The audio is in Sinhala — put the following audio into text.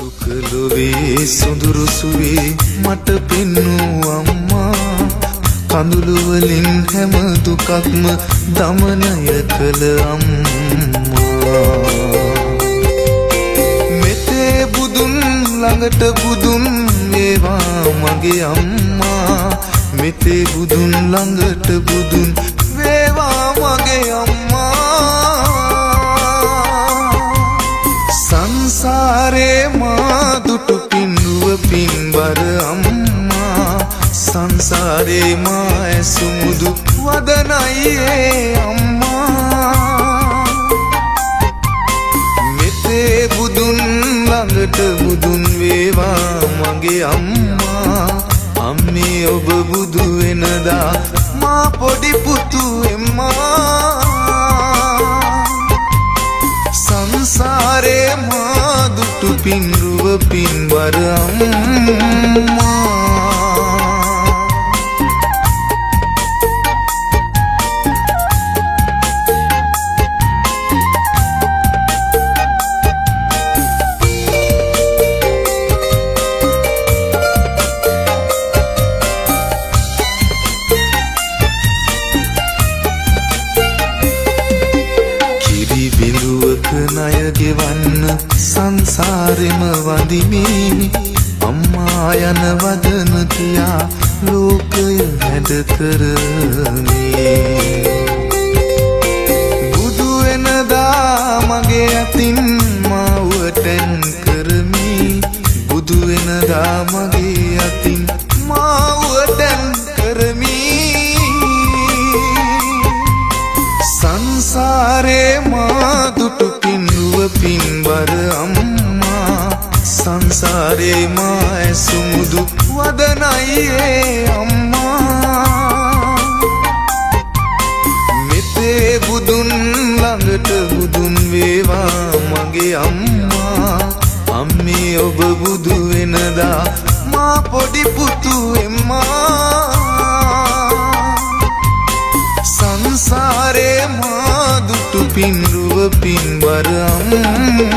දුකලොවේ සොඳුරු සුවේ මට පෙන්නු අම්මා කඳුළු වලින් හැම දුකක්ම දමනය කළ අම්මා මෙතේ බුදුන් ළඟට බුදුන් වේවා මගේ අම්මා මෙතේ බුදුන් ළඟට බුදුන් වේවා මගේ අම්මා සංසාරේ මා දුටු පින්නුව පින්බර අම්මා සංසාරේ මා ඇසුමුදු වදනයි අම්මා මෙතේ බුදුන් ළඟට බුදුන් වේවා මගේ අම්මා අම්මේ ඔබ බුදු වෙනදා මා පොඩි පුතු එම්මා සංසාරේ මා දුටු පින්රුව පින්වර අම්මා ණය ගෙවන්න සංසාරෙම වඳිමි අම්මා යන වදන කියා ලෝකය හැඩ කරමි බුදු වෙනදා මගේ අතින් මාවටෙන් කරමි බුදු වෙනදා මගේ අතින් මාවටෙන් කරමි සංසාරේ මා දුටු පින්වර අම්මා සංසාරේ මා ඇසුමුදු වදනයි අම්මා මෙතේ බුදුන් ළඟට බුදුන් වේවා මගේ අම්මා අම්මේ ඔබ බුදු වෙනදා මා පොඩි පුතු එම්මා සංසාරේ මා දුටු පින්රුව පින්වර අම්මා